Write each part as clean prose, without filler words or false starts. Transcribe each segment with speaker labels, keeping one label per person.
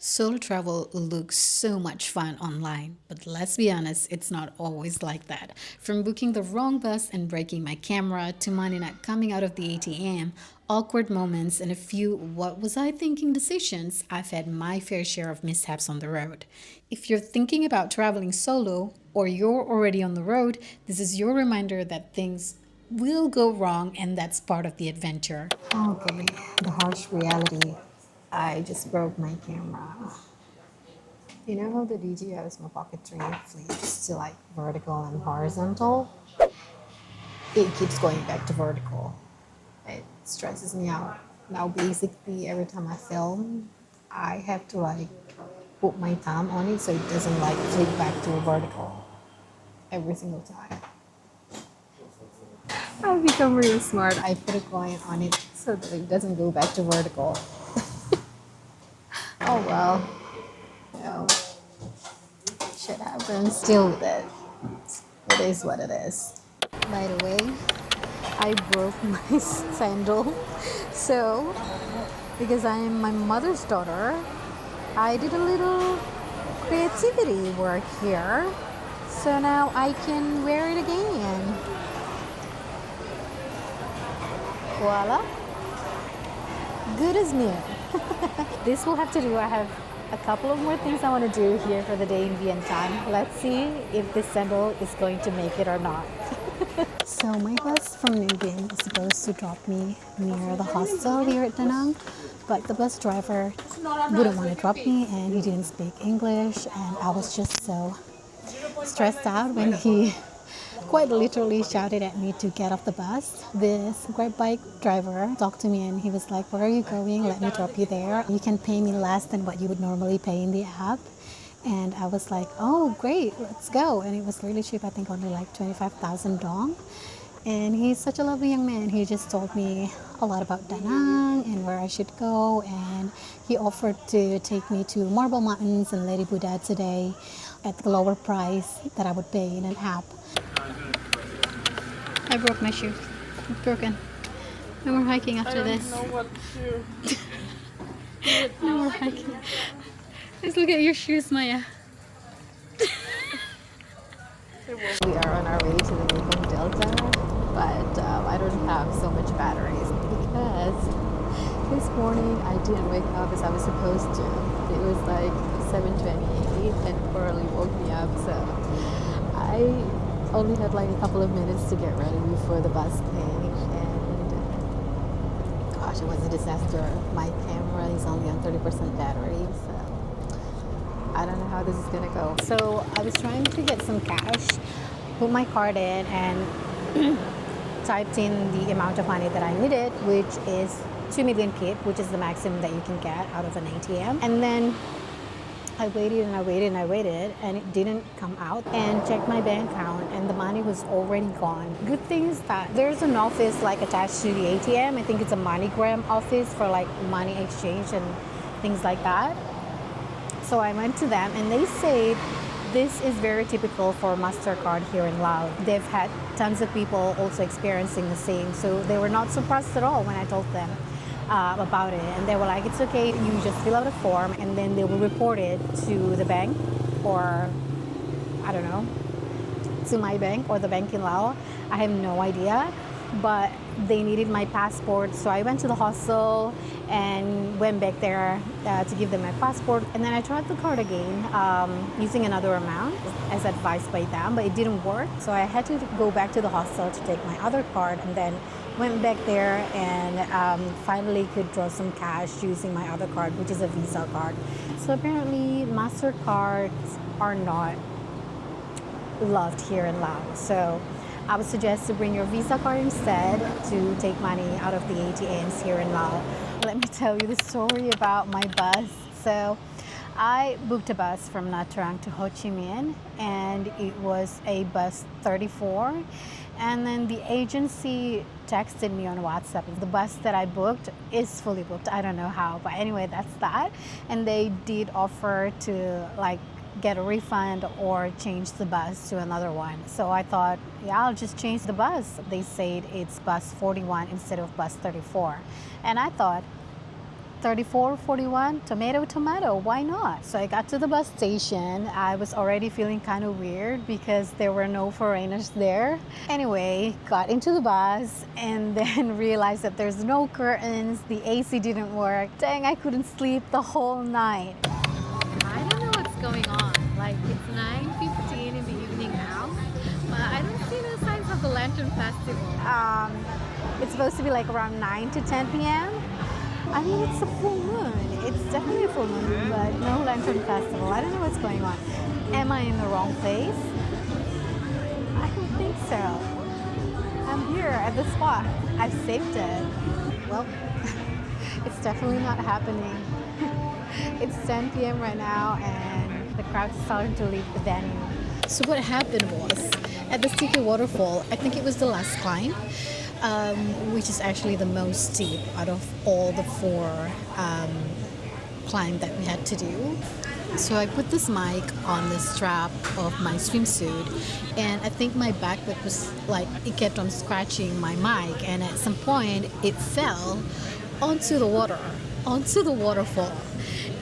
Speaker 1: Solo travel looks so much fun online, but let's be honest, it's not always like that. From booking the wrong bus and breaking my camera to money not coming out of the ATM, awkward moments, and a few what was I thinking decisions, I've had my fair share of mishaps on the road. If you're thinking about traveling solo or you're already on the road, this is your reminder that things will go wrong and that's part of the adventure. Okay, the harsh reality. I just broke my camera. You know how the DJI's my pocket tray flips to like vertical and horizontal? It keeps going back to vertical. It stresses me out. Now basically every time I film, I have to like put my thumb on it so it doesn't like flip back to vertical every single time. I've become really smart. I put a coin on it so that it doesn't go back to vertical. Oh well. No. Shit happens. Deal with it. It is what it is. By the way, I broke my sandal. So, because I am my mother's daughter, I did a little creativity work here. So now I can wear it again. Voila. Good as new. This will have to do. I have a couple of more things I want to do here for the day in Vientiane. Let's see if this sandal is going to make it or not. So my bus from Nguyen is supposed to drop me near the hostel here at Da Nang, but the bus driver wouldn't want to drop me and he didn't speak English, and I was just so stressed out when he quite literally shouted at me to get off the bus. This Grab bike driver talked to me and he was like, "Where are you going? Let me drop you there. You can pay me less than what you would normally pay in the app." And I was like, "Oh, great, let's go." And it was really cheap, I think only like 25,000 dong. And he's such a lovely young man. He just told me a lot about Da Nang and where I should go. And he offered to take me to Marble Mountains and Lady Buddha today at the lower price that I would pay in an app. I broke my shoe. It's broken. No more hiking after this.
Speaker 2: I don't know what to do.
Speaker 1: No more hiking. Let's look at your shoes, Maya. We are on our way to the Mekong Delta, but I don't have so much batteries because this morning I didn't wake up as I was supposed to. It was like 7:28 and Coralie woke me up, so I only had like a couple of minutes to get ready before the bus came, and gosh, it was a disaster. My camera is only on 30% battery, so I don't know how this is gonna go. So I was trying to get some cash, put my card in, and typed in the amount of money that I needed, which is 2 million kip, which is the maximum that you can get out of an ATM. And then I waited and I waited and I waited, and it didn't come out. And checked my bank account, and the money was already gone. Good thing is that there's an office like attached to the ATM. I think it's a MoneyGram office for like money exchange and things like that. So I went to them and they said this is very typical for MasterCard here in Laos. They've had tons of people also experiencing the same. So they were not surprised at all when I told them about it. And they were like, it's okay, you just fill out a form and then they will report it to the bank, or I don't know, to my bank or the bank in Laos. I have no idea. But they needed my passport, so I went to the hostel and went back there to give them my passport. And then I tried the card again using another amount as advised by them, but it didn't work. So I had to go back to the hostel to take my other card, and then went back there and finally could draw some cash using my other card, which is a Visa card. So apparently MasterCards are not loved here in Laos. So I would suggest to bring your Visa card instead to take money out of the ATMs here in Laos. Let me tell you the story about my bus. So I booked a bus from Nha Trang to Ho Chi Minh, and it was a bus 34. And then the agency texted me on WhatsApp. The bus that I booked is fully booked. I don't know how, but anyway, that's that. And they did offer to like get a refund or change the bus to another one. So I thought, yeah, I'll just change the bus. They said it's bus 41 instead of bus 34. And I thought, 34.41, tomato, why not? So I got to the bus station. I was already feeling kind of weird because there were no foreigners there. Anyway, got into the bus and then realized that there's no curtains, the AC didn't work. Dang, I couldn't sleep the whole night. I don't know what's going on. Like, it's 9:15 in the evening now, but I don't see no signs of the Lantern Festival. It's supposed to be like around 9 to 10 p.m. I mean, it's a full moon. It's definitely a full moon, but no Lantern Festival. I don't know what's going on. Am I in the wrong place? I don't think so. I'm here at the spot. I've saved it. Well, it's definitely not happening. It's 10 p.m. right now, and the crowd's starting to leave the venue. So what happened was, at the Sticky Waterfall, I think it was the last climb, which is actually the most steep out of all the four climb that we had to do. So I put this mic on the strap of my swimsuit, and I think my backpack was like, it kept on scratching my mic, and at some point it fell onto the waterfall,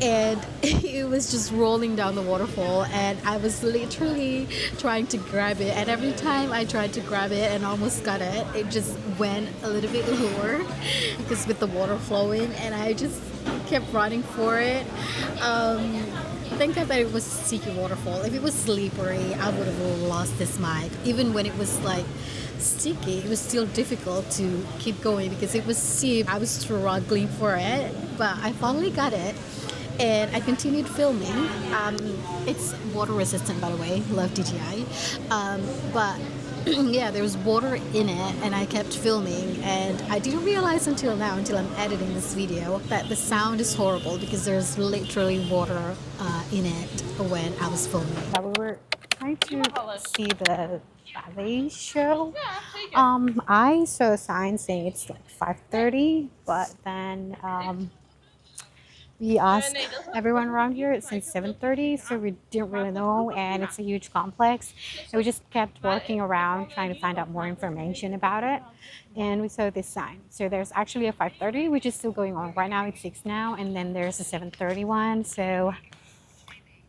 Speaker 1: and it was just rolling down the waterfall, and I was literally trying to grab it, and every time I tried to grab it and almost got it, it just went a little bit lower because with the water flowing, and I just kept running for it. Thank God that it was a sticky waterfall. If it was slippery, I would have lost this mic. Even when it was like sticky, it was still difficult to keep going because it was steep. I was struggling for it, but I finally got it, and I continued filming. It's water resistant, by the way. Love DJI. But yeah, there was water in it, and I kept filming, and I didn't realize until now, until I'm editing this video, that the sound is horrible because there's literally water in it when I was filming. We were trying to see the ballet show. I saw a sign saying it's like 5:30, but then we asked everyone around here, it's since 7:30, so we didn't really know, and it's a huge complex. And we just kept walking around trying to find out more information about it, and we saw this sign. So there's actually a 5:30, which is still going on. Right now it's 6 now, and then there's a 7:30 one. So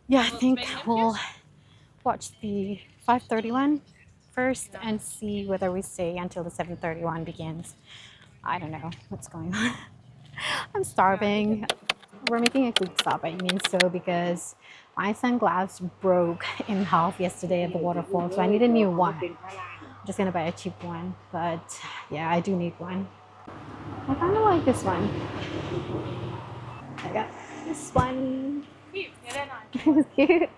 Speaker 1: yeah, I think we'll watch the 5:30 one first and see whether we stay until the 7:30 one begins. I don't know what's going on. I'm starving. We're making a quick stop, I mean, so because my sunglass broke in half yesterday at the waterfall, so I need a new one. I'm just gonna buy a cheap one, but yeah, I do need one. I kind of like this one. I got this one. It's cute.